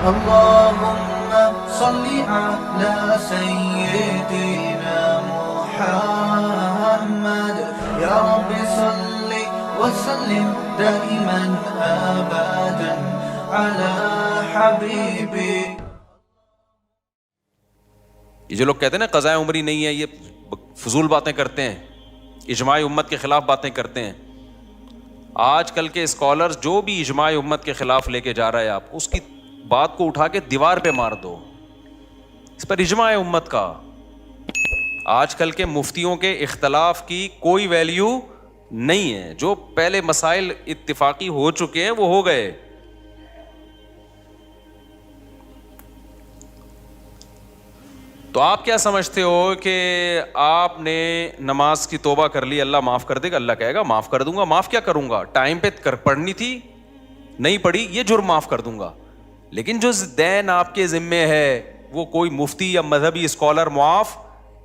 اللهم صل على سيدنا محمد يا رب صل وسلم دائما ابدا على حبيبي. یہ جو لوگ کہتے ہیں نا قضاء عمری نہیں ہے، یہ فضول باتیں کرتے ہیں، اجماع امت کے خلاف باتیں کرتے ہیں. آج کل کے اسکالرز جو بھی اجماع امت کے خلاف لے کے جا رہا ہے، آپ اس کی بات کو اٹھا کے دیوار پہ مار دو. اس پر اجماع امت کا، آج کل کے مفتیوں کے اختلاف کی کوئی ویلیو نہیں ہے. جو پہلے مسائل اتفاقی ہو چکے ہیں وہ ہو گئے. تو آپ کیا سمجھتے ہو کہ آپ نے نماز کی توبہ کر لی، اللہ معاف کر دے گا؟ اللہ کہے گا معاف کر دوں گا. معاف کیا کروں گا؟ ٹائم پہ پڑھنی تھی نہیں پڑھی، یہ جرم معاف کر دوں گا. لیکن جو دین آپ کے ذمے ہے وہ کوئی مفتی یا مذہبی اسکالر معاف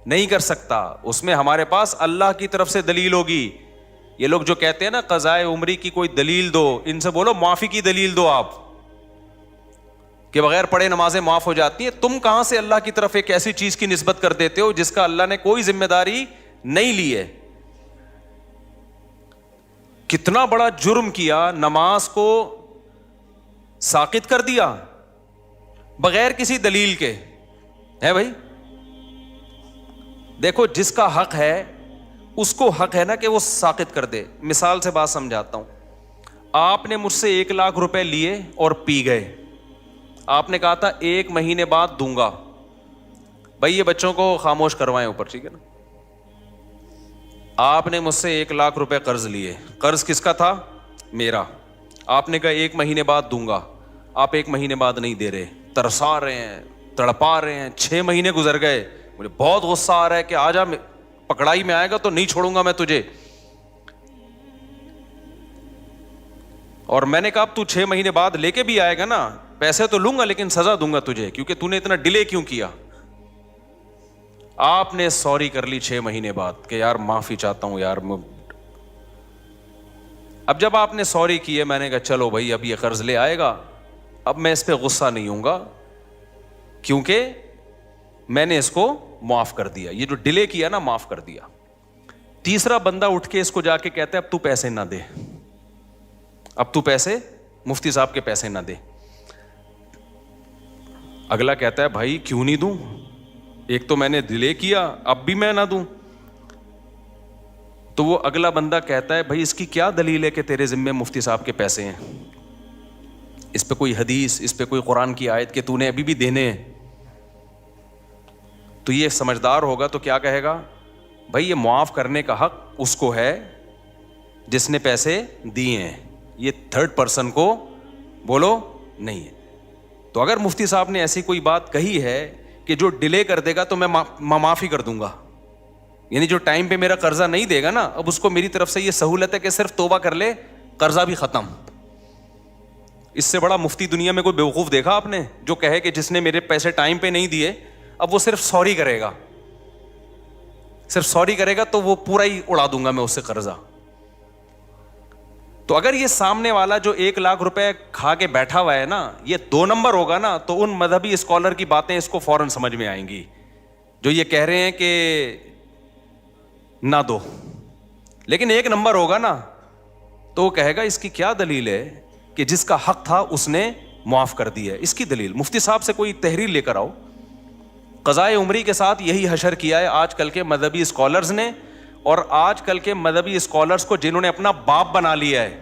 نہیں کر سکتا. اس میں ہمارے پاس اللہ کی طرف سے دلیل ہوگی. یہ لوگ جو کہتے ہیں نا قضاء عمری کی کوئی دلیل دو، ان سے بولو معافی کی دلیل دو آپ، کہ بغیر پڑھے نمازیں معاف ہو جاتی ہیں. تم کہاں سے اللہ کی طرف ایک ایسی چیز کی نسبت کر دیتے ہو جس کا اللہ نے کوئی ذمہ داری نہیں لی ہے؟ کتنا بڑا جرم کیا، نماز کو ساقط کر دیا بغیر کسی دلیل کے. ہے بھائی، دیکھو جس کا حق ہے اس کو حق ہے نا کہ وہ ساقط کر دے. مثال سے بات سمجھاتا ہوں. آپ نے مجھ سے 1,00,000 روپے لیے اور پی گئے. آپ نے کہا تھا 1 مہینے بعد دوں گا. بھائی یہ بچوں کو خاموش کروائیں اوپر، ٹھیک ہے نا. آپ نے مجھ سے 1,00,000 روپے قرض لیے. قرض کس کا تھا؟ میرا. آپ نے کہا 1 مہینے بعد دوں گا. آپ 1 مہینے بعد نہیں دے رہے، ترسا رہے ہیں، تڑپا رہے ہیں. 6 مہینے گزر گئے. مجھے بہت غصہ آ رہا ہے کہ آجا، پکڑائی میں آئے گا تو نہیں چھوڑوں گا میں تجھے. اور میں نے کہا اب تو 6 مہینے بعد لے کے بھی آئے گا نا، پیسے تو لوں گا لیکن سزا دوں گا تجھے، کیونکہ تو نے اتنا ڈیلے کیوں کیا. آپ نے سوری کر لی 6 مہینے بعد کہ یار معافی چاہتا ہوں یار. اب جب آپ نے سوری کی ہے، میں نے کہا چلو بھائی اب یہ قرض لے آئے گا، اب میں اس پہ غصہ نہیں ہوں گا کیونکہ میں نے اس کو معاف کر دیا. یہ جو ڈیلے کیا نا معاف کر دیا. تیسرا بندہ اٹھ کے اس کو جا کے کہتا ہے اب تو پیسے نہ دے، اب تو پیسے مفتی صاحب کے پیسے نہ دے. اگلا کہتا ہے بھائی کیوں نہیں دوں، ایک تو میں نے ڈیلے کیا، اب بھی میں نہ دوں. تو وہ اگلا بندہ کہتا ہے بھائی اس کی کیا دلیل ہے کہ تیرے ذمے مفتی صاحب کے پیسے ہیں؟ اس پہ کوئی حدیث، اس پہ کوئی قرآن کی آیت کہ تو نے ابھی بھی دینے ہیں؟ تو یہ سمجھدار ہوگا تو کیا کہے گا؟ بھائی یہ معاف کرنے کا حق اس کو ہے جس نے پیسے دیے ہیں، یہ تھرڈ پرسن کو بولو نہیں ہے. تو اگر مفتی صاحب نے ایسی کوئی بات کہی ہے کہ جو ڈیلے کر دے گا تو میں معافی کر دوں گا، یعنی جو ٹائم پہ میرا قرضہ نہیں دے گا نا، اب اس کو میری طرف سے یہ سہولت ہے کہ صرف توبہ کر لے، قرضہ بھی ختم. اس سے بڑا مفتی دنیا میں کوئی بیوقوف دیکھا آپ نے جو کہے کہ جس نے میرے پیسے ٹائم پہ نہیں دیے اب وہ صرف سوری کرے گا، صرف سوری کرے گا تو وہ پورا ہی اڑا دوں گا میں اس سے قرضہ. تو اگر یہ سامنے والا جو 1,00,000 روپے کھا کے بیٹھا ہوا ہے نا یہ 2 نمبر ہوگا نا، تو ان مذہبی اسکالر کی باتیں اس کو فوراً سمجھ میں آئیں گی جو یہ کہہ رہے ہیں کہ نہ دو. لیکن 1 نمبر ہوگا نا تو وہ کہے گا اس کی کیا دلیل ہے کہ جس کا حق تھا اس نے معاف کر دیا ہے. اس کی دلیل مفتی صاحب سے کوئی تحریر لے کر آؤ. قضاء عمری کے ساتھ یہی حشر کیا ہے آج کل کے مذہبی اسکالرز نے، اور آج کل کے مذہبی اسکالرز کو جنہوں نے اپنا باپ بنا لیا ہے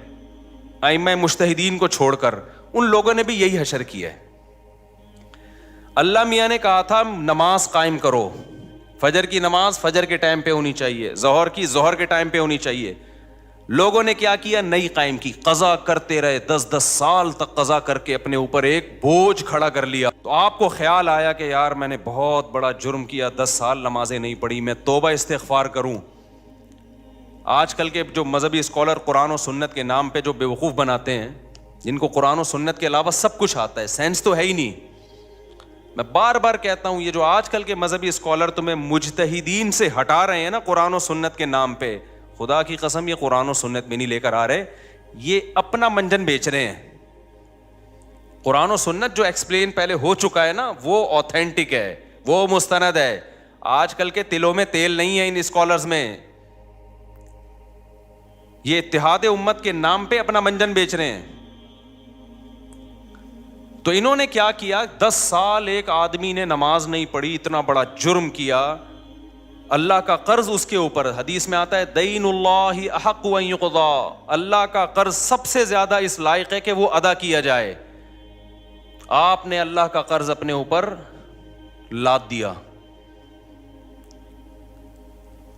ائمہ مجتہدین کو چھوڑ کر، ان لوگوں نے بھی یہی حشر کیا ہے. اللہ میاں نے کہا تھا نماز قائم کرو، فجر کی نماز فجر کے ٹائم پہ ہونی چاہیے، ظہر کی ظہر کے ٹائم پہ ہونی چاہیے. لوگوں نے کیا کیا؟ نہیں قائم کی، قضا کرتے رہے، 10 سال تک قضا کر کے اپنے اوپر ایک بوجھ کھڑا کر لیا. تو آپ کو خیال آیا کہ یار میں نے بہت بڑا جرم کیا، 10 سال نمازیں نہیں پڑھی، میں توبہ استغفار کروں. آج کل کے جو مذہبی اسکالر قرآن و سنت کے نام پہ جو بیوقوف بناتے ہیں، جن کو قرآن و سنت کے علاوہ سب کچھ آتا ہے، سینس تو ہے ہی نہیں. میں بار بار کہتا ہوں یہ جو آج کل کے مذہبی اسکالر تمہیں مجتہدین سے ہٹا رہے ہیں نا قرآن و سنت کے نام پہ، خدا کی قسم یہ قرآن و سنت میں نہیں لے کر آ رہے، یہ اپنا منجن بیچ رہے ہیں. قرآن و سنت جو ایکسپلین پہلے ہو چکا ہے نا وہ آتھینٹک ہے, وہ مستند ہے. آج کل کے تلوں میں تیل نہیں ہے ان اسکالرز میں, یہ اتحاد امت کے نام پہ اپنا منجن بیچ رہے ہیں. تو انہوں نے کیا کیا, 10 سال ایک آدمی نے نماز نہیں پڑھی, اتنا بڑا جرم کیا, اللہ کا قرض اس کے اوپر. حدیث میں آتا ہے دین اللہ احق ان یقضا, اللہ کا قرض سب سے زیادہ اس لائق ہے کہ وہ ادا کیا جائے. آپ نے اللہ کا قرض اپنے اوپر لاد دیا.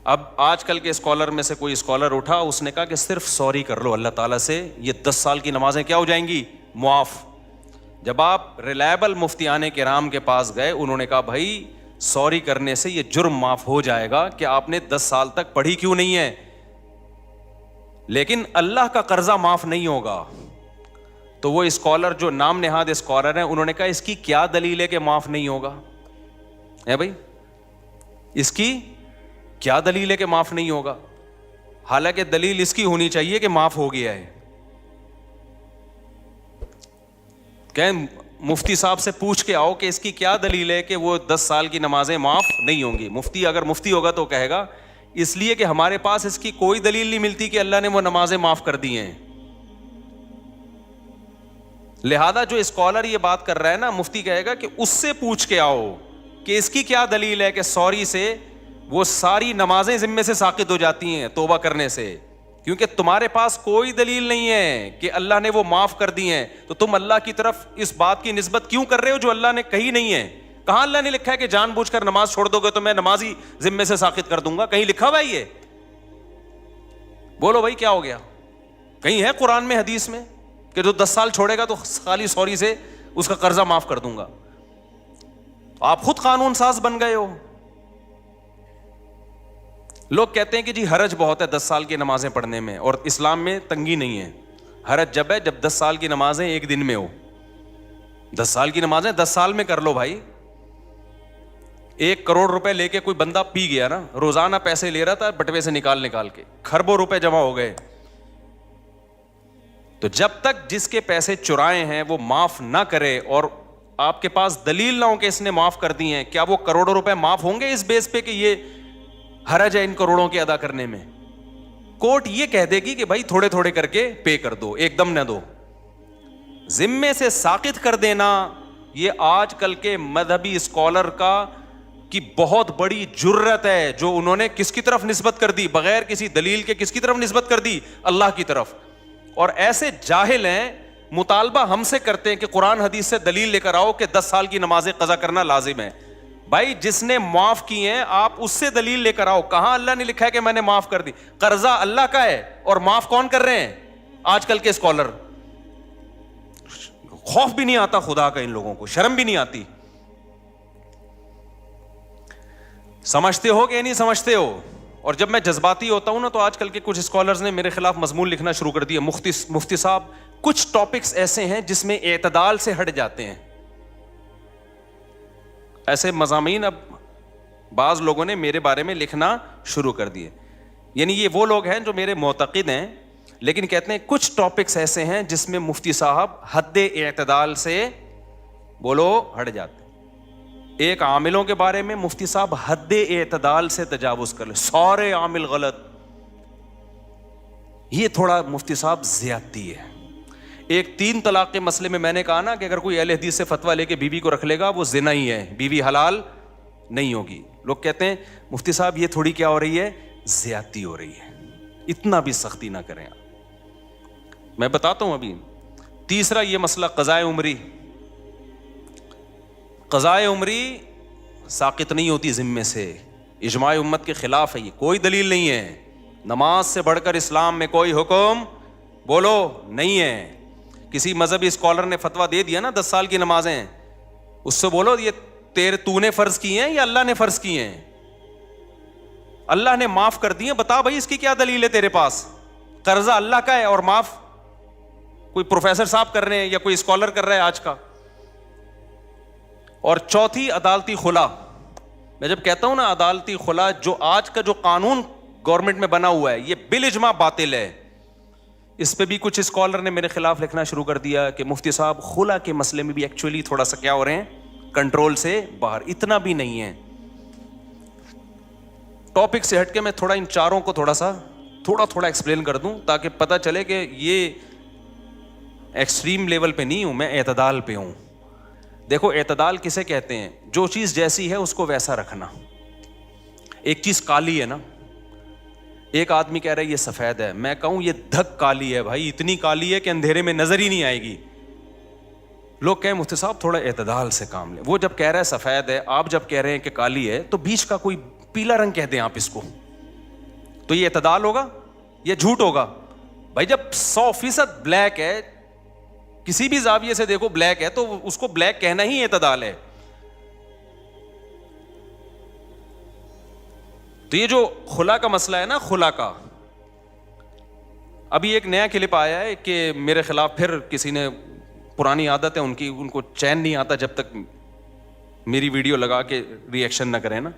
اب آج کل کے اسکالر میں سے کوئی اسکالر اٹھا, اس نے کہا کہ صرف سوری کر لو اللہ تعالیٰ سے, یہ 10 سال کی نمازیں کیا ہو جائیں گی, معاف. جب آپ ریلائبل مفتیان کرام کے پاس گئے, انہوں نے کہا بھائی سوری کرنے سے یہ جرم معاف ہو جائے گا کہ آپ نے 10 سال تک پڑھی کیوں نہیں ہے, لیکن اللہ کا قرضہ معاف نہیں ہوگا. تو وہ اسکالر جو نام نہاد اسکالر ہیں, انہوں نے کہا اس کی کیا دلیل ہے کہ معاف نہیں ہوگا, ہے بھائی اس کی کیا دلیل ہے کہ معاف نہیں ہوگا, حالانکہ دلیل اس کی ہونی چاہیے کہ معاف ہو گیا ہے. کہ مفتی صاحب سے پوچھ کے آؤ کہ اس کی کیا دلیل ہے کہ وہ 10 سال کی نمازیں معاف نہیں ہوں گی. مفتی اگر مفتی ہوگا تو کہے گا اس لیے کہ ہمارے پاس اس کی کوئی دلیل نہیں ملتی کہ اللہ نے وہ نمازیں معاف کر دی ہیں. لہذا جو اسکالر یہ بات کر رہا ہے نا, مفتی کہے گا کہ اس سے پوچھ کے آؤ کہ اس کی کیا دلیل ہے کہ سوری سے وہ ساری نمازیں ذمے سے ساقط ہو جاتی ہیں توبہ کرنے سے, کیونکہ تمہارے پاس کوئی دلیل نہیں ہے کہ اللہ نے وہ معاف کر دی ہیں. تو تم اللہ کی طرف اس بات کی نسبت کیوں کر رہے ہو جو اللہ نے کہی نہیں ہے. کہاں اللہ نے لکھا ہے کہ جان بوجھ کر نماز چھوڑ دو گے تو میں نماز ہی ذمے سے ساقط کر دوں گا, کہیں لکھا ہوا ہے یہ؟ بولو بھائی کیا ہو گیا, کہیں ہے قرآن میں حدیث میں کہ جو 10 سال چھوڑے گا تو خالی سوری سے اس کا قرضہ معاف کر دوں گا؟ آپ خود قانون ساز بن گئے ہو. لوگ کہتے ہیں کہ جی حرج بہت ہے 10 سال کی نمازیں پڑھنے میں, اور اسلام میں تنگی نہیں ہے. حرج جب ہے جب 10 سال کی نمازیں ایک دن میں ہو. 10 سال کی نمازیں 10 سال میں کر لو بھائی. 1 کروڑ روپے لے کے کوئی بندہ پی گیا نا, روزانہ پیسے لے رہا تھا بٹوے سے نکال کے, کھربوں روپے جمع ہو گئے. تو جب تک جس کے پیسے چرائے ہیں وہ معاف نہ کرے اور آپ کے پاس دلیل نہ ہو کہ اس نے معاف کر دی ہیں, کیا وہ کروڑوں روپے معاف ہوں گے اس بیس پہ کہ یہ حرج ہے ان کروڑوں کے ادا کرنے میں؟ کورٹ یہ کہہ دے گی کہ بھائی تھوڑے تھوڑے کر کے پے کر دو, ایک دم نہ دو. ذمے سے ساقط کر دینا یہ آج کل کے مذہبی اسکالر کی بہت بڑی جرت ہے, جو انہوں نے کس کی طرف نسبت کر دی, بغیر کسی دلیل کے کس کی طرف نسبت کر دی, اللہ کی طرف. اور ایسے جاہل ہیں, مطالبہ ہم سے کرتے ہیں کہ قرآن حدیث سے دلیل لے کر آؤ کہ 10 سال کی نمازیں قضا کرنا لازم ہے. بھائی جس نے معاف کی ہیں آپ اس سے دلیل لے کر آؤ. کہاں اللہ نے لکھا ہے کہ میں نے معاف کر دی؟ قرضہ اللہ کا ہے اور معاف کون کر رہے ہیں؟ آج کل کے اسکالر. خوف بھی نہیں آتا خدا کا ان لوگوں کو, شرم بھی نہیں آتی. سمجھتے ہو کہ نہیں سمجھتے ہو؟ اور جب میں جذباتی ہوتا ہوں نا تو آج کل کے کچھ اسکالرز نے میرے خلاف مضمون لکھنا شروع کر دیا, مفتی صاحب کچھ ٹاپکس ایسے ہیں جس میں اعتدال سے ہٹ جاتے ہیں. ایسے مضامین اب بعض لوگوں نے میرے بارے میں لکھنا شروع کر دیے. یعنی یہ وہ لوگ ہیں جو میرے معتقد ہیں لیکن کہتے ہیں کچھ ٹاپکس ایسے ہیں جس میں مفتی صاحب حد اعتدال سے بولو ہٹ جاتے ہیں. ایک عاملوں کے بارے میں مفتی صاحب حد اعتدال سے تجاوز کر لے, سارے عامل غلط. یہ تھوڑا مفتی صاحب زیادتی ہے. ایک 3 طلاق کے مسئلے میں نے کہا نا کہ اگر کوئی اہل حدیث سے فتویٰ لے کے بیوی کو رکھ لے گا وہ زنا ہی ہے, بیوی حلال نہیں ہوگی. لوگ کہتے ہیں مفتی صاحب یہ تھوڑی کیا ہو رہی ہے, زیادتی ہو رہی ہے, اتنا بھی سختی نہ کریں. میں بتاتا ہوں ابھی. تیسرا یہ مسئلہ قضائے عمری. قضائے عمری ساقط نہیں ہوتی ذمے سے, اجماع امت کے خلاف ہے, یہ کوئی دلیل نہیں ہے. نماز سے بڑھ کر اسلام میں کوئی حکم بولو نہیں ہے. کسی مذہبی اسکالر نے فتویٰ دے دیا نا 10 سال کی نمازیں, اس سے بولو یہ تو نے فرض کی ہیں یا اللہ نے فرض کی ہیں؟ اللہ نے معاف کر دی ہیں, بتا بھائی اس کی کیا دلیل ہے تیرے پاس؟ قرضہ اللہ کا ہے اور معاف کوئی پروفیسر صاحب کر رہے ہیں یا کوئی اسکالر کر رہا ہے آج کا. اور چوتھی عدالتی خلا. میں جب کہتا ہوں نا عدالتی خلا, جو آج کا جو قانون گورنمنٹ میں بنا ہوا ہے یہ بالاجماع باطل ہے. اس پہ بھی کچھ اسکالر نے میرے خلاف لکھنا شروع کر دیا کہ مفتی صاحب خلا کے مسئلے میں بھی ایکچولی تھوڑا سا کیا ہو رہے ہیں, کنٹرول سے باہر. اتنا بھی نہیں ہے. ٹاپک سے ہٹ کے میں تھوڑا ان چاروں کو تھوڑا ایکسپلین کر دوں تاکہ پتہ چلے کہ یہ ایکسٹریم لیول پہ نہیں ہوں, میں اعتدال پہ ہوں. دیکھو اعتدال کسے کہتے ہیں؟ جو چیز جیسی ہے اس کو ویسا رکھنا. ایک چیز کالی ہے نا, ایک آدمی کہہ رہا ہے یہ سفید ہے, میں کہوں یہ دھک کالی ہے بھائی, اتنی کالی ہے کہ اندھیرے میں نظر ہی نہیں آئے گی. لوگ کہیں مفتی صاحب تھوڑا اعتدال سے کام لیں. وہ جب کہہ رہا ہے سفید ہے, آپ جب کہہ رہے ہیں کہ کالی ہے, تو بیچ کا کوئی پیلا رنگ کہہ دیں آپ اس کو, تو یہ اعتدال ہوگا یا جھوٹ ہوگا؟ بھائی جب 100% بلیک ہے, کسی بھی زاویے سے دیکھو بلیک ہے, تو اس کو بلیک کہنا ہی اعتدال ہے. تو یہ جو خلا کا مسئلہ ہے نا, خلا کا, ابھی ایک نیا کلپ آیا ہے کہ میرے خلاف پھر کسی نے, پرانی عادت ہے ان کی, ان کو چین نہیں آتا جب تک میری ویڈیو لگا کے ری ایکشن نہ کریں نا.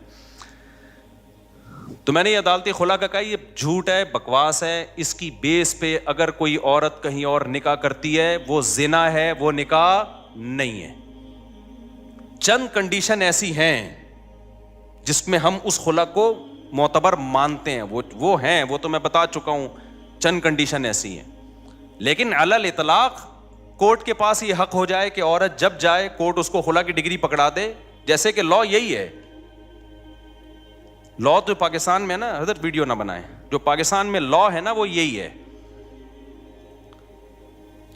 تو میں نے یہ عدالتی خلا کا کہا یہ جھوٹ ہے, بکواس ہے. اس کی بیس پہ اگر کوئی عورت کہیں اور نکاح کرتی ہے وہ زنا ہے, وہ نکاح نہیں ہے. چند کنڈیشن ایسی ہیں جس میں ہم اس خلا کو معتبر مانتے ہیں, وہ ہیں, وہ تو میں بتا چکا ہوں. چند کنڈیشن ایسی ہیں, لیکن علی الاطلاق کورٹ کے پاس یہ حق ہو جائے کہ عورت جب جائے کورٹ اس کو خلا کی ڈگری پکڑا دے. جیسے کہ لا یہی ہے, لا تو پاکستان میں نا, حضرت ویڈیو نہ بنائیں, جو پاکستان میں لا ہے نا وہ یہی ہے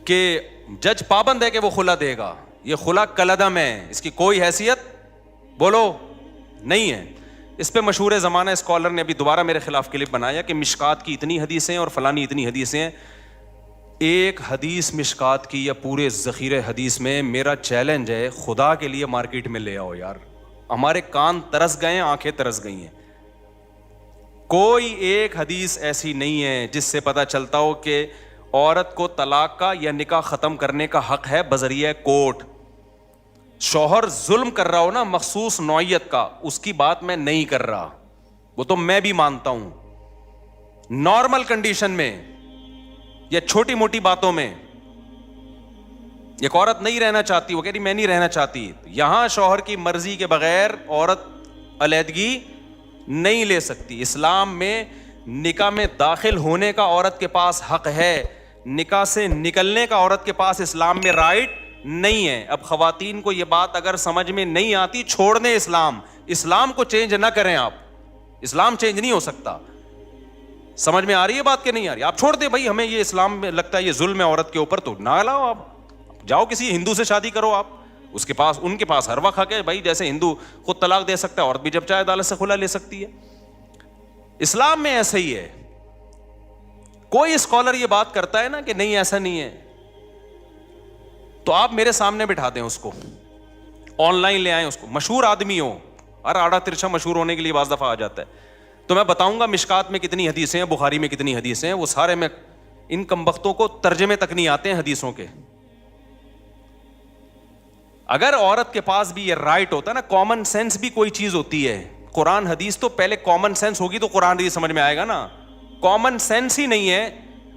کہ جج پابند ہے کہ وہ خلا دے گا. یہ خلا کلعدم ہے, اس کی کوئی حیثیت بولو نہیں ہے. اس پہ مشہور زمانہ اسکالر نے ابھی دوبارہ میرے خلاف کلپ بنایا کہ مشکات کی اتنی حدیثیں اور فلانی اتنی حدیثیں ہیں. ایک حدیث مشکات کی یا پورے ذخیرے حدیث میں, میرا چیلنج ہے خدا کے لیے مارکیٹ میں لے آؤ یار. ہمارے کان ترس گئے ہیں, آنکھیں ترس گئی ہیں. کوئی ایک حدیث ایسی نہیں ہے جس سے پتہ چلتا ہو کہ عورت کو طلاق کا یا نکاح ختم کرنے کا حق ہے بذریعہ کورٹ. شوہر ظلم کر رہا ہو نا مخصوص نوعیت کا, اس کی بات میں نہیں کر رہا, وہ تو میں بھی مانتا ہوں. نارمل کنڈیشن میں یا چھوٹی موٹی باتوں میں ایک عورت نہیں رہنا چاہتی, وہ کہہ رہی میں نہیں رہنا چاہتی, یہاں شوہر کی مرضی کے بغیر عورت علیحدگی نہیں لے سکتی. اسلام میں نکاح میں داخل ہونے کا عورت کے پاس حق ہے, نکاح سے نکلنے کا عورت کے پاس اسلام میں رائٹ نہیں ہے. اب خواتین کو یہ بات اگر سمجھ میں نہیں آتی, چھوڑ دیں اسلام کو چینج نہ کریں آپ. اسلام چینج نہیں ہو سکتا. سمجھ میں آ رہی ہے بات کہ نہیں آ رہی؟ آپ چھوڑ دیں بھائی, ہمیں یہ اسلام میں لگتا ہے یہ ظلم ہے عورت کے اوپر, تو نہ لاؤ, آپ جاؤ کسی ہندو سے شادی کرو. آپ اس کے پاس, ان کے پاس ہر وقت حق ہے بھائی, جیسے ہندو خود طلاق دے سکتا ہے, عورت بھی جب چاہے عدالت سے خلا لے سکتی ہے. اسلام میں ایسا ہی ہے. کوئی اسکالر یہ بات کرتا ہے نا کہ نہیں ایسا نہیں ہے, تو آپ میرے سامنے بٹھا دیں اس کو, آن لائن لے آئیں اس کو, مشہور آدمی ہو, ہر آڑا ترچھا مشہور ہونے کے لیے بعض دفعہ آ جاتا ہے, تو میں بتاؤں گا مشکات میں کتنی حدیثیں ہیں, بخاری میں کتنی حدیثیں ہیں, وہ سارے میں ان کمبختوں کو ترجمے تک نہیں آتے ہیں حدیثوں کے. اگر عورت کے پاس بھی یہ رائٹ ہوتا ہے نا, کامن سینس بھی کوئی چیز ہوتی ہے. قرآن حدیث تو پہلے کامن سینس ہوگی تو قرآن حدیث سمجھ میں آئے گا نا. کامن سینس ہی نہیں ہے,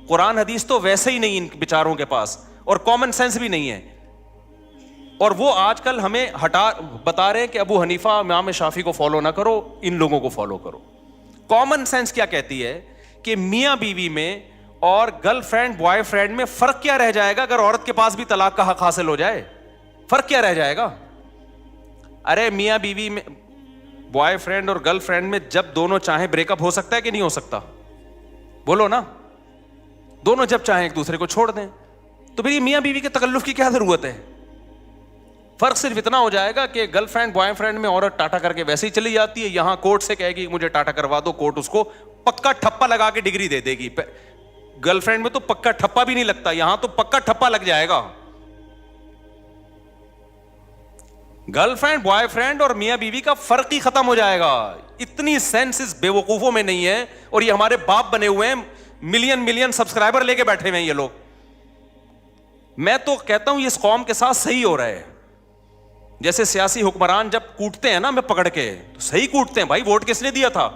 قرآن حدیث تو ویسے ہی نہیں ان بیچاروں کے پاس, اور کامن سینس بھی نہیں ہے. اور وہ آج کل ہمیں بتا رہے ہیں کہ ابو حنیفہ امام شافعی کو فالو نہ کرو, ان لوگوں کو فالو کرو. کامن سینس کیا کہتی ہے کہ میاں بیوی میں اور گرل فرینڈ بوائے فرینڈ میں فرق کیا رہ جائے گا اگر عورت کے پاس بھی طلاق کا حق حاصل ہو جائے؟ فرق کیا رہ جائے گا؟ ارے میاں بیوی میں, بوائے فرینڈ اور گرل فرینڈ میں جب دونوں چاہیں بریک اپ ہو سکتا ہے کہ نہیں ہو سکتا؟ بولو نا. دونوں جب چاہیں ایک دوسرے کو چھوڑ دیں, تو پھر یہ میاں بیوی کے تکلف کی کیا ضرورت ہے؟ فرق صرف اتنا ہو جائے گا کہ گرل فرینڈ بوائے فرینڈ میں عورت ٹاٹا کر کے ویسے ہی چلی جاتی ہے, یہاں کورٹ سے کہے گی مجھے ٹاٹا کروا دو, کورٹ اس کو پکا ٹھپا لگا کے ڈگری دے دے گی. گرل فرینڈ میں تو پکا ٹھپا بھی نہیں لگتا, یہاں تو پکا ٹھپا لگ جائے گا. گرل فرینڈ بوائے فرینڈ اور میاں بیوی کا فرق ہی ختم ہو جائے گا. اتنی سینس اس بے وقوفوں میں نہیں ہے, اور یہ ہمارے باپ بنے ہوئے ہیں, ملین سبسکرائبر لے کے بیٹھے ہوئے ہیں یہ لوگ. میں تو کہتا ہوں یہ اس قوم کے ساتھ صحیح ہو رہا ہے. جیسے سیاسی حکمران جب کوٹتے ہیں نا, میں پکڑ کے, تو صحیح کوٹتے ہیں بھائی, ووٹ کس نے دیا تھا؟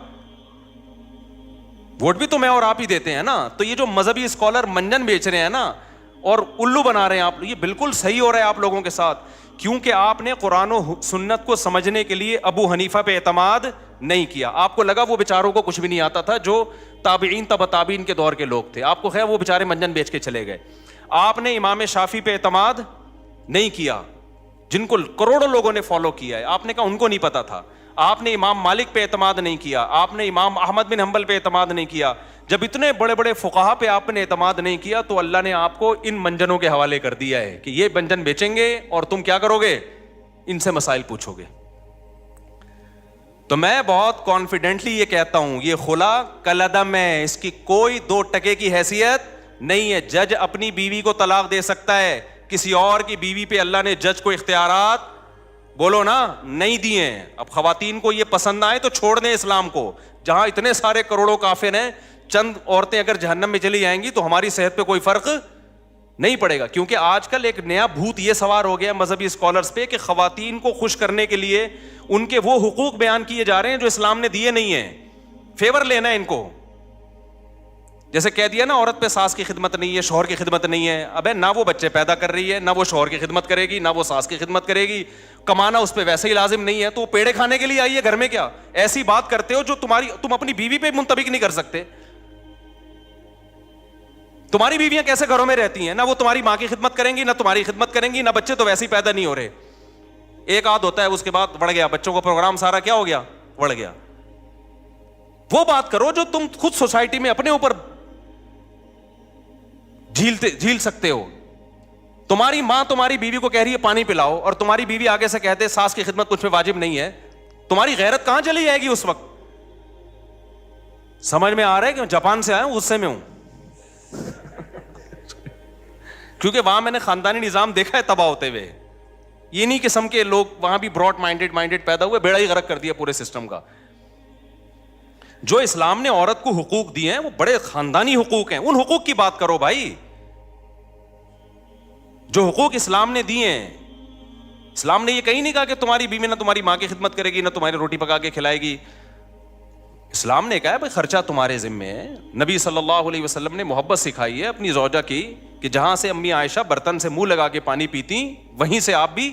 ووٹ بھی تو میں اور آپ ہی دیتے ہیں نا. تو یہ جو مذہبی اسکالر منجن بیچ رہے ہیں نا اور الو بنا رہے ہیں آپ, یہ بالکل صحیح ہو رہا ہے آپ لوگوں کے ساتھ, کیونکہ آپ نے قرآن و سنت کو سمجھنے کے لیے ابو حنیفہ پہ اعتماد نہیں کیا. آپ کو لگا وہ بیچاروں کو کچھ بھی نہیں آتا تھا, جو تابعین تبع تابعین کے دور کے لوگ تھے, آپ کو خیر وہ بیچارے منجن بیچ کے چلے گئے. آپ نے امام شافعی پہ اعتماد نہیں کیا, جن کو کروڑوں لوگوں نے فالو کیا ہے, آپ نے کہا ان کو نہیں پتا تھا. آپ نے امام مالک پہ اعتماد نہیں کیا, آپ نے امام احمد بن حنبل پہ اعتماد نہیں کیا. جب اتنے بڑے بڑے فقہا پہ آپ نے اعتماد نہیں کیا تو اللہ نے آپ کو ان منجنوں کے حوالے کر دیا ہے کہ یہ منجن بیچیں گے اور تم کیا کرو گے, ان سے مسائل پوچھو گے. تو میں بہت کانفیڈنٹلی یہ کہتا ہوں, یہ خلا کالعدم ہے, اس کی کوئی 2 ٹکے کی حیثیت نہیں ہے. جج اپنی بیوی کو طلاق دے سکتا ہے, کسی اور کی بیوی پہ اللہ نے جج کو اختیارات بولو نا نہیں دیے ہیں. اب خواتین کو یہ پسند نہ آئے تو چھوڑ دیں اسلام کو. جہاں اتنے سارے کروڑوں کافر ہیں, چند عورتیں اگر جہنم میں چلی جائیں گی تو ہماری صحت پہ کوئی فرق نہیں پڑے گا. کیونکہ آج کل ایک نیا بھوت یہ سوار ہو گیا مذہبی اسکالرز پہ کہ خواتین کو خوش کرنے کے لیے ان کے وہ حقوق بیان کیے جا رہے ہیں جو اسلام نے دیے نہیں ہیں, فیور لینا ہے ان کو. جیسے کہہ دیا نا عورت پہ ساس کی خدمت نہیں ہے, شوہر کی خدمت نہیں ہے. ابے نہ وہ بچے پیدا کر رہی ہے, نہ وہ شوہر کی خدمت کرے گی, نہ وہ ساس کی خدمت کرے گی, کمانا اس پہ ویسے ہی لازم نہیں ہے, تو وہ پیڑے کھانے کے لیے آئی ہے گھر میں. کیا ایسی بات کرتے ہو جو تم اپنی بیوی پہ منطبق نہیں کر سکتے؟ تمہاری بیویاں کیسے گھروں میں رہتی ہیں, نہ وہ تمہاری ماں کی خدمت کریں گی, نہ تمہاری خدمت کریں گی, نہ بچے تو ویسے ہی پیدا نہیں ہو رہے. ایک آدھ ہوتا ہے, اس کے بعد بڑھ گیا, بچوں کا پروگرام سارا کیا ہو گیا, بڑھ گیا. وہ بات کرو جو تم خود سوسائٹی میں اپنے اوپر جھیل سکتے ہو. تمہاری ماں تمہاری بیوی کو کہہ رہی ہے پانی پلاؤ, اور تمہاری بیوی آگے سے کہتے ساس کی خدمت کچھ پہ واجب نہیں ہے, تمہاری غیرت کہاں چلی جائے گی اس وقت؟ سمجھ میں آ رہا ہے کہ جاپان سے آیا ہوں, غصے میں ہوں کیونکہ وہاں میں نے خاندانی نظام دیکھا ہے تباہ ہوتے ہوئے. یہ نہیں قسم کے لوگ وہاں بھی براڈ مائنڈیڈ پیدا ہوئے, بیڑا ہی غرق کر دیا پورے سسٹم کا. جو اسلام نے عورت کو حقوق دیے ہیں وہ بڑے خاندانی حقوق ہیں, ان حقوق کی بات کرو بھائی. جو حقوق اسلام نے دیے ہیں, اسلام نے یہ کہیں نہیں کہا کہ تمہاری بیوی نہ تمہاری ماں کی خدمت کرے گی, نہ تمہاری روٹی پکا کے کھلائے گی. اسلام نے کہا ہے بھائی خرچہ تمہارے ذمے ہے. نبی صلی اللہ علیہ وسلم نے محبت سکھائی ہے اپنی زوجہ کی کہ جہاں سے امی عائشہ برتن سے منہ لگا کے پانی پیتی, وہیں سے آپ بھی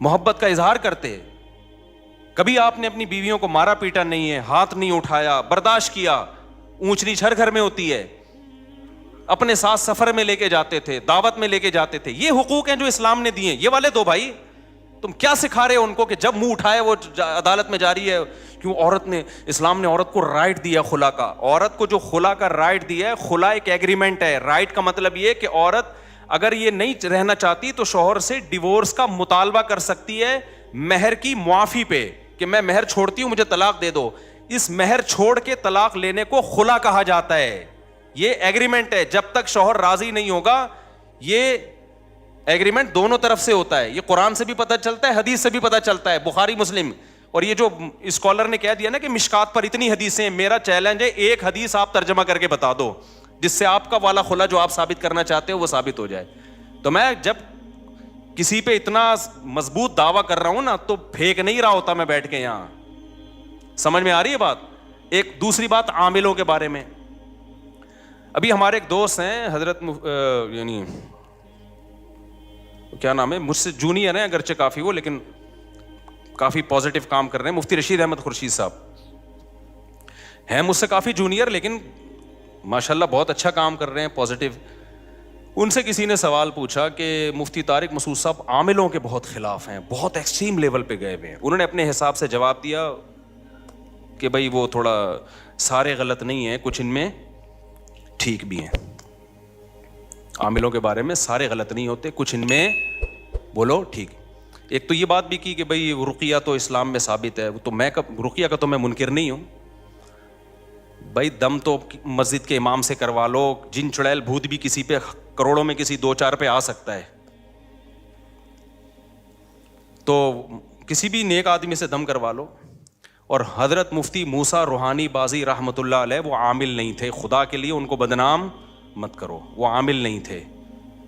محبت کا اظہار کرتے. کبھی آپ نے اپنی بیویوں کو مارا پیٹا نہیں ہے, ہاتھ نہیں اٹھایا, برداشت کیا. اونچ نیچ ہر گھر میں ہوتی ہے. اپنے ساتھ سفر میں لے کے جاتے تھے, دعوت میں لے کے جاتے تھے. یہ حقوق ہیں جو اسلام نے دیے, یہ والے دو بھائی. تم کیا سکھا رہے ہو ان کو کہ جب منہ اٹھائے وہ عدالت میں جاری ہے؟ کیوں عورت نے, اسلام نے عورت کو رائٹ دیا خلا کا. عورت کو جو خلا کا رائٹ دیا ہے, خلا ایک ایگریمنٹ ہے. رائٹ کا مطلب یہ کہ عورت اگر یہ نہیں رہنا چاہتی تو شوہر سے ڈیورس کا مطالبہ کر سکتی ہے مہر کی معافی پہ, کہ میں مہر چھوڑتی ہوں, مجھے طلاق دے دو. اس مہر چھوڑ کے طلاق لینے کو خلا کہا جاتا ہے. یہ ایگریمنٹ ہے, جب تک شوہر راضی نہیں ہوگا. یہ ایگریمنٹ دونوں طرف سے ہوتا ہے. یہ قرآن سے بھی پتہ چلتا ہے, حدیث سے بھی پتہ چلتا ہے, بخاری مسلم. اور یہ جو اسکالر نے کہہ دیا نا کہ مشکات پر اتنی حدیثیں ہیں, میرا چیلنج ہے ایک حدیث آپ ترجمہ کر کے بتا دو جس سے آپ کا والا خلا جو آپ ثابت کرنا چاہتے ہو وہ ثابت ہو جائے. تو میں جب کسی پہ اتنا مضبوط دعویٰ کر رہا ہوں نا تو پھینک نہیں رہا ہوتا میں بیٹھ کے یہاں. سمجھ میں آ رہی ہے بات؟ ایک دوسری بات عاملوں کے بارے میں. ابھی ہمارے ایک دوست ہیں حضرت یعنی کیا نام ہے, مجھ سے جونیئر ہیں اگرچہ کافی وہ, لیکن کافی پازیٹیو کام کر رہے ہیں. مفتی رشید احمد خورشید صاحب ہیں مجھ سے کافی جونیئر, لیکن ماشاءاللہ بہت اچھا کام کر رہے ہیں, پازیٹیو. ان سے کسی نے سوال پوچھا کہ مفتی طارق مسعود صاحب عاملوں کے بہت خلاف ہیں, بہت ایکسٹریم لیول پہ گئے ہوئے ہیں. انہوں نے اپنے حساب سے جواب دیا کہ بھائی وہ تھوڑا سارے غلط نہیں ہیں, کچھ ان میں ٹھیک بھی ہیں. عاملوں کے بارے میں سارے غلط نہیں ہوتے, کچھ ان میں بولو ٹھیک. ایک تو یہ بات بھی کی کہ بھائی رقیہ تو اسلام میں ثابت ہے, تو میں رقیہ کا تو میں منکر نہیں ہوں بھائی. دم تو مسجد کے امام سے کروا لو, جن چڑیل بھوت بھی کسی پہ کروڑوں میں کسی 2-4 پہ آ سکتا ہے, تو کسی بھی نیک آدمی سے دم کروا لو. اور حضرت مفتی موسیٰ روحانی بازی رحمۃ اللہ علیہ وہ عامل نہیں تھے, خدا کے لیے ان کو بدنام مت کرو, وہ عامل نہیں تھے.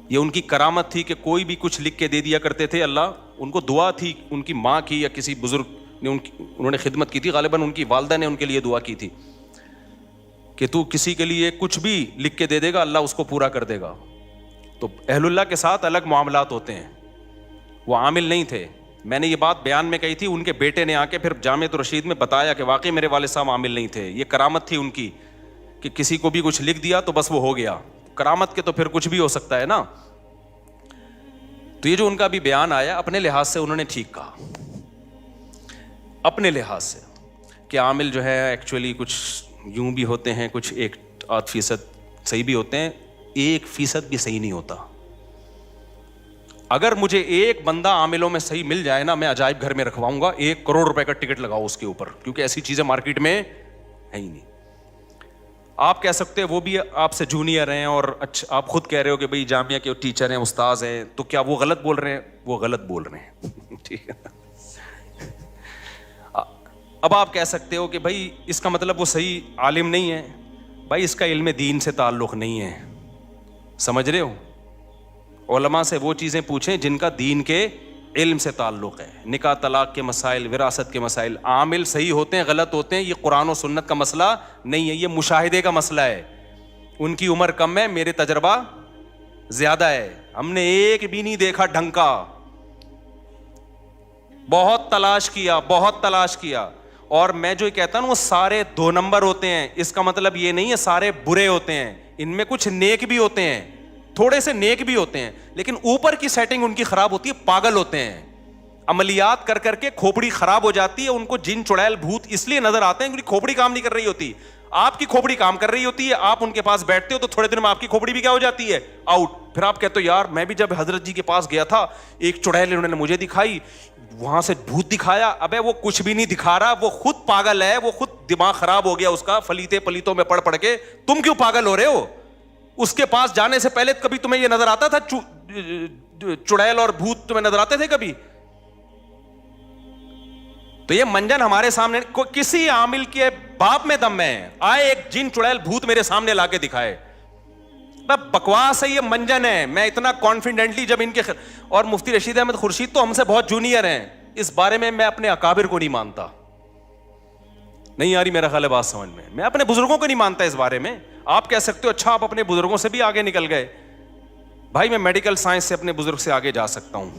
یہ ان کی کرامت تھی کہ کوئی بھی کچھ لکھ کے دے دیا کرتے تھے. اللہ ان کو دعا تھی, ان کی ماں کی یا کسی بزرگ نے انہوں نے خدمت کی تھی, غالباً ان کی والدہ نے ان کے لیے دعا کی تھی. کہ تو کسی کے لیے کچھ بھی لکھ کے دے دے گا، اللہ اس کو پورا کر دے گا. تو اہل اللہ کے ساتھ الگ معاملات ہوتے ہیں. وہ عامل نہیں تھے. میں نے یہ بات بیان میں کہی تھی، ان کے بیٹے نے آ کے پھر جامعۃ الرشید میں بتایا کہ واقعی میرے والد صاحب عامل نہیں تھے. یہ کرامت تھی ان کی کہ کسی کو بھی کچھ لکھ دیا تو بس وہ ہو گیا. کرامت کے تو پھر کچھ بھی ہو سکتا ہے نا. تو یہ جو ان کا بھی بیان آیا، اپنے لحاظ سے انہوں نے ٹھیک کہا، اپنے لحاظ سے، کہ عامل جو ہے ایکچولی کچھ یوں بھی ہوتے ہیں، کچھ 1-8% صحیح بھی ہوتے ہیں، 1% بھی صحیح نہیں ہوتا. اگر مجھے ایک بندہ عاملوں میں صحیح مل جائے نا، میں عجائب گھر میں رکھواؤں گا. 1 کروڑ روپے کا ٹکٹ لگاؤ اس کے اوپر، کیونکہ ایسی چیزیں مارکیٹ میں ہے ہی نہیں. آپ کہہ سکتے ہیں وہ بھی آپ سے جونیئر ہیں، اور اچھا آپ خود کہہ رہے ہو کہ بھئی جامعہ کے ٹیچر ہیں، استاذ ہیں، تو کیا وہ غلط بول رہے ہیں؟ وہ غلط بول رہے ہیں. ٹھیک ہے. اب آپ کہہ سکتے ہو کہ بھائی اس کا مطلب وہ صحیح عالم نہیں ہے. بھائی اس کا علم دین سے تعلق نہیں ہے، سمجھ رہے ہو؟ علماء سے وہ چیزیں پوچھیں جن کا دین کے علم سے تعلق ہے. نکاح طلاق کے مسائل، وراثت کے مسائل. عامل صحیح ہوتے ہیں، غلط ہوتے ہیں، یہ قرآن و سنت کا مسئلہ نہیں ہے، یہ مشاہدے کا مسئلہ ہے. ان کی عمر کم ہے، میرے تجربہ زیادہ ہے. ہم نے ایک بھی نہیں دیکھا ڈھنگ کا. بہت تلاش کیا. اور میں جو کہتا ہوں وہ سارے 2 نمبر ہوتے ہیں. اس کا مطلب یہ نہیں ہے سارے برے ہوتے ہیں، ان میں کچھ نیک بھی ہوتے ہیں، تھوڑے سے نیک بھی ہوتے ہیں، لیکن اوپر کی سیٹنگ ان کی خراب ہوتی ہے. پاگل ہوتے ہیں، عملیات کر کر کے کھوپڑی خراب ہو جاتی ہے. ان کو جن چڑیل بھوت اس لیے نظر آتے ہیں کیونکہ کھوپڑی کام نہیں کر رہی ہوتی. آپ کی کھوپڑی کام کر رہی ہوتی ہے، آپ ان کے پاس بیٹھتے ہو تو تھوڑے دن میں آپ کی کھوپڑی بھی کیا ہو جاتی ہے؟ آؤٹ. پھر آپ کہتے ہو یار میں بھی جب حضرت جی کے پاس گیا تھا، ایک چڑیل انہوں نے مجھے دکھائی، وہاں سے بھوت دکھایا. ابے وہ کچھ بھی نہیں دکھا رہا، وہ خود پاگل ہے، وہ خود دماغ خراب ہو گیا اس کا پلیتوں میں پڑھ کے. تم کیوں پاگل ہو رہے ہو؟ اس کے پاس جانے سے پہلے کبھی تمہیں یہ نظر آتا تھا چڑیل اور بھوت تمہیں نظر آتے تھے کبھی؟ تو یہ منجن ہمارے سامنے کسی عامل کے باپ میں دم ہے آئے ایک جن چڑیل بھوت میرے سامنے لا کے دکھائے. بکواس ہے، یہ منجن ہے. میں اتنا کانفیڈنٹلی جب ان کے اور مفتی رشید احمد خورشید تو ہم سے بہت جونیئر ہیں، اس بارے میں میں اپنے اکابر کو نہیں مانتا. نہیں آ رہی میرا خیال ہے بات سمجھ میں؟ میں اپنے بزرگوں کو نہیں مانتا اس بارے میں. آپ کہہ سکتے ہو اچھا آپ اپنے بزرگوں سے بھی آگے نکل گئے. بھائی میں میڈیکل سائنس سے اپنے بزرگ سے آگے جا سکتا ہوں،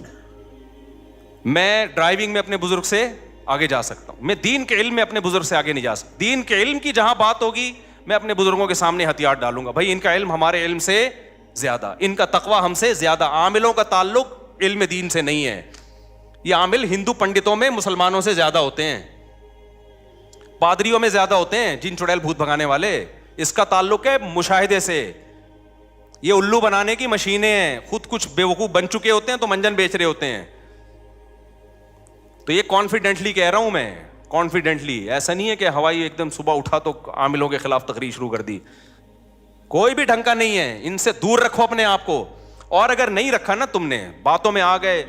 میں ڈرائیونگ میں اپنے بزرگ سے آگے جا سکتا ہوں، میں دین کے علم میں اپنے بزرگ سے آگے نہیں جا سکتا. دین کے علم کی جہاں بات ہوگی میں اپنے بزرگوں کے سامنے ہتھیار ڈالوں گا. بھائی ان کا علم ہمارے علم سے زیادہ، ان کا تقوی ہم سے زیادہ. عاملوں کا تعلق علم دین سے نہیں ہے. یہ عامل ہندو پنڈتوں میں مسلمانوں سے زیادہ ہوتے ہیں، پادریوں میں زیادہ ہوتے ہیں، جن چڑیل بھوت بھگانے والے. اس کا تعلق ہے مشاہدے سے. یہ الو بنانے کی مشینیں ہیں، خود کچھ بیوقوف بن چکے ہوتے ہیں تو منجن بیچ رہے ہوتے ہیں. تو یہ کانفیڈنٹلی کہہ رہا ہوں میں، کانفیڈنٹلی. ایسا نہیں ہے کہ ہوائی ایک دم صبح اٹھا تو عاملوں کے خلاف تقریر شروع کر دی. کوئی بھی ڈھنگ کا نہیں ہے، ان سے دور رکھو اپنے آپ کو. اور اگر نہیں رکھا نا تم نے، باتوں میں آ گئے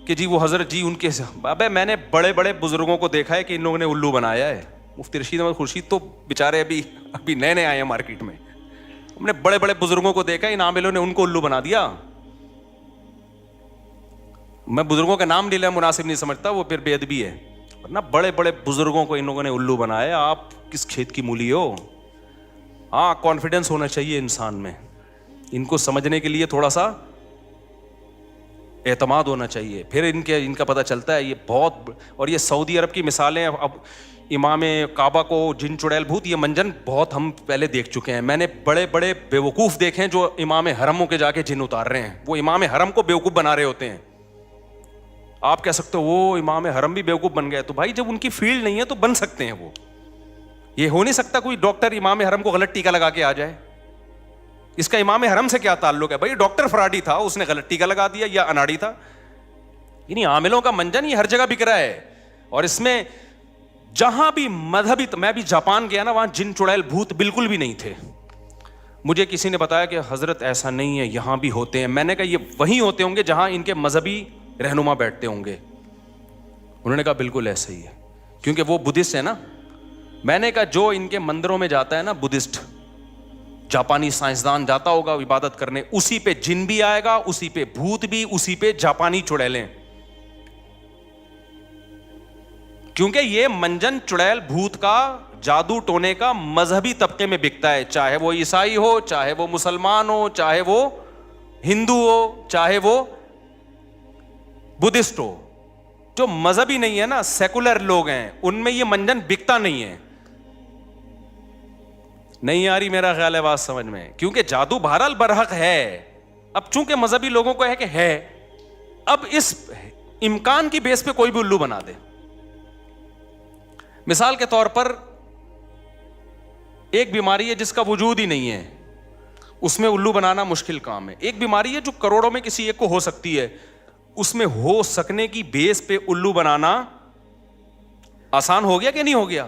کہ جی وہ حضرت جی ان کے، ابے میں نے بڑے بڑے بزرگوں کو دیکھا ہے کہ ان لوگوں نے الو بنایا ہے. مفتی رشید احمد خورشید تو بیچارے ابھی نئے آئے ہیں مارکیٹ میں. ہم نے بڑے بڑے بزرگوں کو دیکھا، ان عاملوں نے ان کو الو بنا دیا. میں بزرگوں کا نام لینا مناسب نہیں سمجھتا، وہ پھر بے ادبی ہے. ورنہ بڑے بڑے بزرگوں کو ان لوگوں نے الو بنایا. آپ کس کھیت کی مولی ہو؟ ہاں کانفیڈنس ہونا چاہیے انسان میں. ان کو سمجھنے کے لیے تھوڑا سا اعتماد ہونا چاہیے. پھر ان کا پتہ چلتا ہے یہ بہت. اور یہ سعودی عرب کی مثالیں، اب امام کعبہ کو جن چڑیل بھوت، یہ منجن بہت ہم پہلے دیکھ چکے ہیں. میں نے بڑے بڑے بیوقوف دیکھے ہیں جو امام حرموں کے جا کے جن اتار رہے ہیں. وہ امام حرم کو بیوقوف بنا رہے ہوتے ہیں. آپ کہہ سکتے ہو وہ امام حرم بھی بیوقوف بن گئے. تو بھائی جب ان کی فیلڈ نہیں ہے تو بن سکتے ہیں وہ. یہ ہو نہیں سکتا کوئی ڈاکٹر امام حرم کو غلط ٹیکا لگا کے آ جائے. اس کا امام حرم سے کیا تعلق ہے؟ بھائی ڈاکٹر فراڈی تھا، اس نے غلط ٹیکا لگا دیا، یا اناڑی تھا. یعنی عاملوں کا منجن یہ ہر جگہ بک رہا ہے. اور اس میں جہاں بھی مذہبی، میں بھی جاپان گیا نا، وہاں جن چڑیل بھوت بالکل بھی نہیں تھے. مجھے کسی نے بتایا کہ حضرت ایسا نہیں ہے، یہاں بھی ہوتے ہیں. میں نے کہا یہ وہیں ہوتے ہوں گے جہاں ان کے مذہبی رہنما بیٹھتے ہوں گے. انہوں نے کہا بالکل ایسا ہی ہے، کیونکہ وہ بدھسٹ ہے نا. میں نے کہا جو ان کے مندروں میں جاتا ہے نا بدھسٹ، جاپانی سائنسدان جاتا ہوگا عبادت کرنے، اسی پہ جن بھی آئے گا، اسی پہ بھوت بھی، اسی پہ جاپانی چڑیلیں. کیونکہ یہ منجن چڑیل بھوت کا جادو ٹونے کا مذہبی طبقے میں بکتا ہے, چاہے وہ عیسائی ہو, چاہے وہ مسلمان ہو, چاہے وہ ہندو ہو, چاہے وہ بدھسٹ ہو. جو مذہبی نہیں ہے نا, سیکولر لوگ ہیں, ان میں یہ منجن بکتا نہیں ہے. نہیں آ رہی میرا خیال ہے بات سمجھ میں, کیونکہ جادو بہرحال برحق ہے. اب چونکہ مذہبی لوگوں کو ہے کہ ہے, اب اس امکان کی بیس پہ کوئی بھی الو بنا دے. مثال کے طور پر ایک بیماری ہے جس کا وجود ہی نہیں ہے, اس میں الو بنانا مشکل کام ہے. ایک بیماری ہے جو کروڑوں میں کسی ایک کو ہو سکتی ہے, اس میں ہو سکنے کی بیس پہ الو بنانا آسان ہو گیا کہ نہیں ہو گیا؟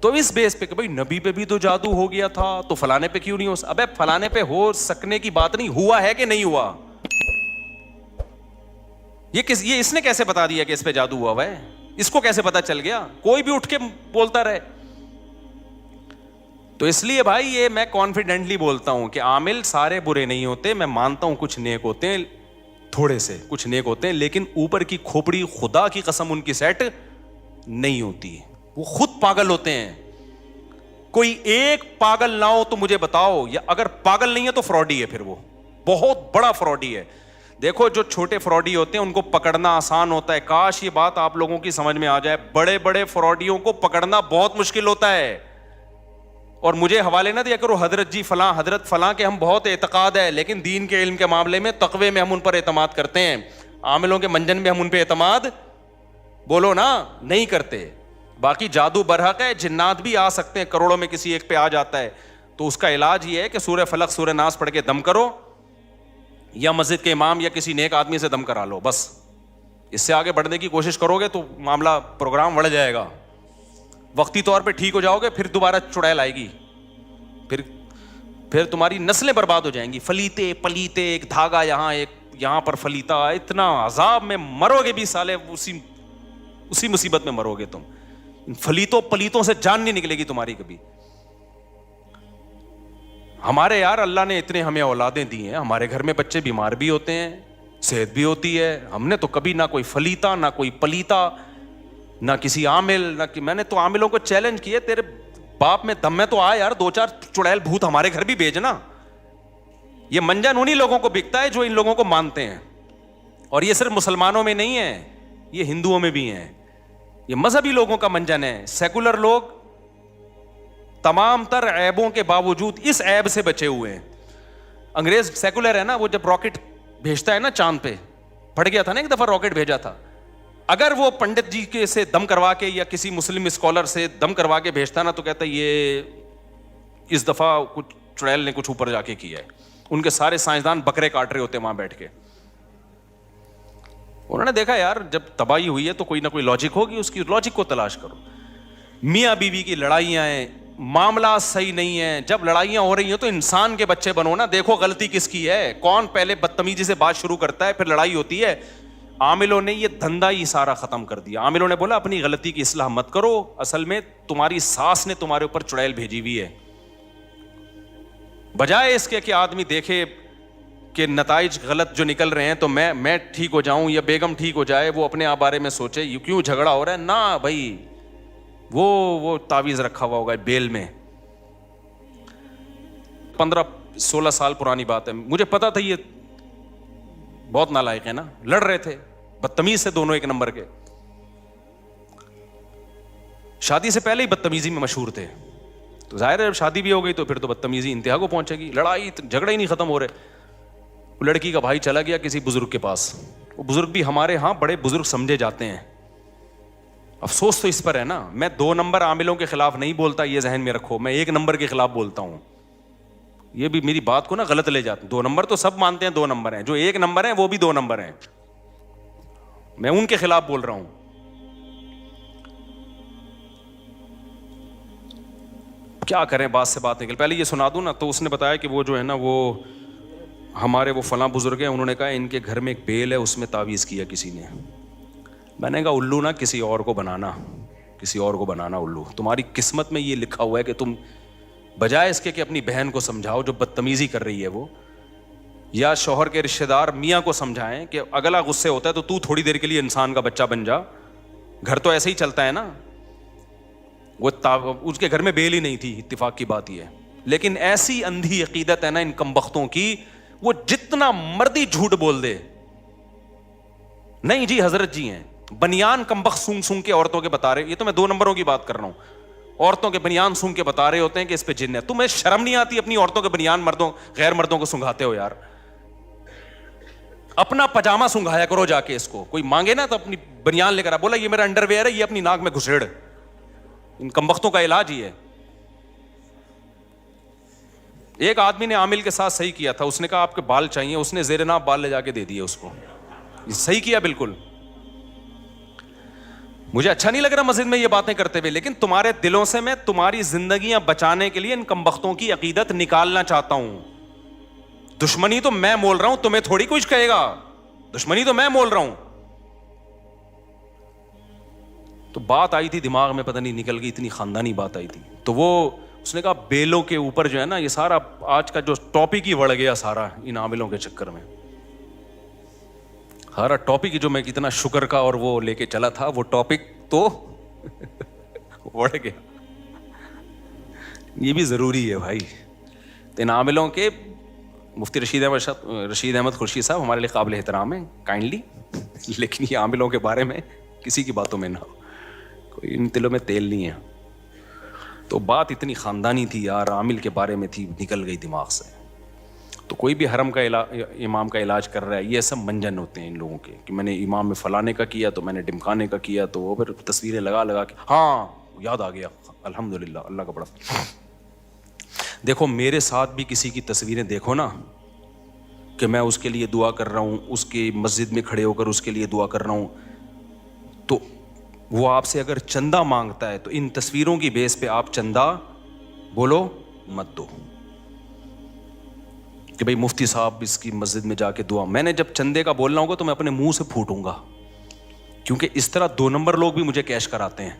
تو اس بیس پہ کہ بھائی نبی پہ بھی تو جادو ہو گیا تھا, تو فلانے پہ کیوں نہیں ہو سکتا؟ ابے فلانے پہ ہو سکنے کی بات نہیں, ہوا ہے کہ نہیں ہوا؟ یہ اس نے کیسے بتا دیا کہ اس پہ جادو ہوا ہے؟ اس کو کیسے پتا چل گیا؟ کوئی بھی اٹھ کے بولتا رہے. تو اس لیے بھائی یہ میں کانفیڈنٹلی بولتا ہوں کہ عامل سارے برے نہیں ہوتے. میں مانتا ہوں کچھ نیک ہوتے ہیں, تھوڑے سے کچھ نیک ہوتے ہیں, لیکن اوپر کی کھوپڑی خدا کی قسم ان کی سیٹ نہیں ہوتی. وہ خود پاگل ہوتے ہیں. کوئی ایک پاگل نہ ہو تو مجھے بتاؤ, یا اگر پاگل نہیں ہے تو فراڈی ہے, پھر وہ بہت بڑا فراڈی ہے. دیکھو جو چھوٹے فراڈی ہوتے ہیں ان کو پکڑنا آسان ہوتا ہے. کاش یہ بات آپ لوگوں کی سمجھ میں آ جائے, بڑے بڑے فراڈیوں کو پکڑنا بہت مشکل ہوتا ہے. اور مجھے حوالے نہ دیا کرو حضرت جی فلاں حضرت فلاں کے, ہم بہت اعتقاد ہے, لیکن دین کے علم کے معاملے میں تقوی میں ہم ان پر اعتماد کرتے ہیں. عاملوں کے منجن میں ہم ان پہ اعتماد بولو نا نہیں کرتے. باقی جادو برحق ہے, جنات بھی آ سکتے ہیں, کروڑوں میں کسی ایک پہ آ جاتا ہے. تو اس کا علاج یہ ہے کہ سورہ فلق سورہ ناس پڑھ کے دم کرو, یا مسجد کے امام یا کسی نیک آدمی سے دم کرا لو بس. اس سے آگے بڑھنے کی کوشش کرو گے تو معاملہ پروگرام بڑھ جائے گا. وقتی طور پہ ٹھیک ہو جاؤ گے, پھر دوبارہ چڑیل آئے گی, پھر تمہاری نسلیں برباد ہو جائیں گی. فلیتے پلیتے, ایک دھاگا یہاں ایک یہاں پر فلیتا, اتنا عذاب میں مرو گے بھی سالے, اسی مصیبت میں مرو گے تم. فلیتوں پلیتوں سے جان نہیں نکلے گی تمہاری کبھی. ہمارے یار اللہ نے اتنے ہمیں اولادیں دی ہیں, ہمارے گھر میں بچے بیمار بھی ہوتے ہیں, صحت بھی ہوتی ہے. ہم نے تو کبھی نہ کوئی فلیتا نہ کوئی پلیتا نہ کسی عامل نہ میں نے تو عاملوں کو چیلنج کیے, تیرے باپ میں دم میں تو آ یار, 2-4 چڑیل بھوت ہمارے گھر بھی بھیجنا. یہ منجن انہی لوگوں کو بکتا ہے جو ان لوگوں کو مانتے ہیں. اور یہ صرف مسلمانوں میں نہیں ہے, یہ ہندوؤں میں بھی ہیں. یہ مذہبی لوگوں کا منجن ہے. سیکولر لوگ تمام تر عیبوں کے باوجود اس عیب سے بچے ہوئے ہیں. انگریز سیکولر ہے نا, وہ جب راکٹ بھیجتا ہے نا چاند پہ, پھٹ گیا تھا نا ایک دفعہ راکٹ بھیجا تھا, اگر وہ پنڈت جی کے سے دم کروا کے یا کسی مسلم اسکالر سے دم کروا کے بھیجتا نا, تو کہتا ہے یہ اس دفعہ کچھ چڑیل نے کچھ اوپر جا کے کیا ہے. ان کے سارے سائنسدان بکرے کاٹ رہے ہوتے وہاں بیٹھ کے. انہوں نے دیکھا یار جب تباہی ہوئی ہے تو کوئی نہ کوئی لاجک ہوگی, اس کی لاجک کو تلاش کرو. میاں بیوی کی لڑائیاں ہیں, معاملات صحیح نہیں ہیں. جب لڑائیاں ہو رہی ہیں تو انسان کے بچے بنو نا, دیکھو غلطی کس کی ہے, کون پہلے بدتمیزی سے بات شروع کرتا ہے, پھر لڑائی ہوتی ہے. عاملوں نے یہ دھندا ہی سارا ختم کر دیا. عاملوں نے بولا اپنی غلطی کی اصلاح مت کرو, اصل میں تمہاری ساس نے تمہارے اوپر چڑیل بھیجی ہوئی ہے. بجائے اس کے کہ آدمی دیکھے کہ نتائج غلط جو نکل رہے ہیں تو میں ٹھیک ہو جاؤں یا بیگم ٹھیک ہو جائے, وہ اپنے آپ بارے میں سوچے یہ کیوں جھگڑا ہو رہا ہے. نہ بھائی, وہ تعویذ رکھا ہوا ہوگا بیل میں. 15-16 سال پرانی بات ہے, مجھے پتا تھا یہ بہت نالائق ہے نا, لڑ رہے تھے بدتمیز سے, دونوں ایک نمبر کے. شادی سے پہلے ہی بدتمیزی میں مشہور تھے, تو ظاہر ہے جب شادی بھی ہو گئی تو پھر تو بدتمیزی انتہا کو پہنچے گی. لڑائی جھگڑے ہی نہیں ختم ہو رہے. لڑکی کا بھائی چلا گیا کسی بزرگ کے پاس. وہ بزرگ بھی ہمارے ہاں بڑے بزرگ سمجھے جاتے ہیں. افسوس تو اس پر ہے نا, میں 2 نمبر عاملوں کے خلاف نہیں بولتا, یہ ذہن میں رکھو, میں 1 نمبر کے خلاف بولتا ہوں. یہ بھی میری بات کو نا غلط لے جاتے ہیں. 2 نمبر تو سب مانتے ہیں 2 نمبر ہیں, جو 1 نمبر ہیں وہ بھی 2 نمبر ہیں. میں ان کے خلاف بول رہا ہوں. کیا کریں, بات سے بات نکل. پہلے یہ سنا دوں نا, تو اس نے بتایا کہ وہ جو ہے نا وہ ہمارے وہ فلاں بزرگ ہیں, انہوں نے کہا ان کے گھر میں ایک بیل ہے, اس میں تعویذ کیا کسی نے. میں نے کہا الو نا کسی اور کو بنانا, کسی اور کو بنانا الو. تمہاری قسمت میں یہ لکھا ہوا ہے کہ تم بجائے اس کے کہ اپنی بہن کو سمجھاؤ جو بدتمیزی کر رہی ہے وہ, یا شوہر کے رشتہ دار میاں کو سمجھائیں کہ اگلا غصے ہوتا ہے تو تھوڑی دیر کے لیے انسان کا بچہ بن جا, گھر تو ایسے ہی چلتا ہے نا. وہ اس کے گھر میں بیل ہی نہیں تھی، اتفاق کی بات یہ ہے. لیکن ایسی اندھی عقیدت ہے نا ان کمبختوں کی، وہ جتنا مردی جھوٹ بول دے. نہیں جی حضرت جی ہیں بنیان کمبخت سونگ سونگ کے عورتوں کے بتا رہے، یہ تو میں 2 نمبروں کی بات کر رہا ہوں. عورتوں کے بنیان سونگ کے بتا رہے ہوتے ہیں کہ اس پہ جن ہے. تمہیں شرم نہیں آتی اپنی عورتوں کے بنیان مردوں غیر مردوں کو سنگھاتے ہو یار؟ اپنا پجامہ سنگھایا کرو جا کے. اس کو کوئی مانگے نا تو اپنی بنیان لے کر آ، بولا یہ میرا انڈر ویئر ہے، یہ اپنی ناک میں گھسیڑ. ان کمبختوں کا علاج ہی ہے. ایک آدمی نے عامل کے ساتھ صحیح کیا تھا، اس نے کہا آپ کے بال چاہیے، اس نے زیر ناف بال لے جا کے دے دیے اس کو. صحیح کیا بالکل. مجھے اچھا نہیں لگ رہا مسجد میں یہ باتیں کرتے ہوئے، لیکن تمہارے دلوں سے میں تمہاری زندگیاں بچانے کے لیے ان کمبختوں کی عقیدت نکالنا چاہتا ہوں. دشمنی تو میں مول رہا ہوں، تمہیں تھوڑی کچھ کہے گا. دشمنی تو میں مول رہا ہوں. تو بات آئی تھی دماغ میں، پتہ نہیں نکل گئی، اتنی خاندانی بات آئی تھی. تو وہ اس نے کہا بیلوں کے اوپر جو ہے نا، یہ سارا آج کا جو ٹاپک ہی بڑھ گیا سارا ان عاملوں کے چکر میں. ہارا ٹاپک جو میں کتنا شکر کا اور وہ لے کے چلا تھا، وہ ٹاپک تو بڑھ گیا. یہ بھی ضروری ہے بھائی. تو ان عاملوں کے مفتی رشید احمد خورشید صاحب ہمارے لیے قابل احترام ہیں کائنڈلی، لیکن یہ عاملوں کے بارے میں کسی کی باتوں میں نہ ہو، کوئی ان تلوں میں تیل نہیں ہے. تو بات اتنی خاندانی تھی یار، عامل کے بارے میں تھی، نکل گئی دماغ سے. تو کوئی بھی حرم کا امام کا علاج کر رہا ہے، یہ سب منجن ہوتے ہیں ان لوگوں کے کہ میں نے امام میں فلانے کا کیا تو میں نے ڈمکانے کا کیا، تو وہ پھر تصویریں لگا لگا کے ہاں یاد آ گیا الحمدللہ اللہ کا بڑا. دیکھو میرے ساتھ بھی کسی کی تصویریں دیکھو نا کہ میں اس کے لیے دعا کر رہا ہوں، اس کی مسجد میں کھڑے ہو کر اس کے لیے دعا کر رہا ہوں، تو وہ آپ سے اگر چندہ مانگتا ہے تو ان تصویروں کی بیس پہ آپ چندہ بولو مت دو کہ بھئی مفتی صاحب اس کی مسجد میں جا کے دعا. میں نے جب چندے کا بولنا ہوگا تو میں اپنے منہ سے پھوٹوں گا، کیونکہ اس طرح 2 نمبر لوگ بھی مجھے کیش کراتے ہیں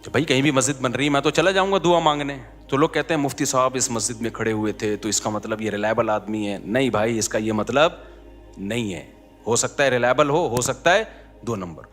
کہ بھائی کہیں بھی مسجد بن رہی ہے میں تو چلا جاؤں گا دعا مانگنے. تو لوگ کہتے ہیں مفتی صاحب اس مسجد میں کھڑے ہوئے تھے تو اس کا مطلب یہ ریلائبل آدمی ہے. نہیں بھائی، اس کا یہ مطلب نہیں ہے. ہو سکتا ہے ریلائبل ہو سکتا ہے 2 نمبر.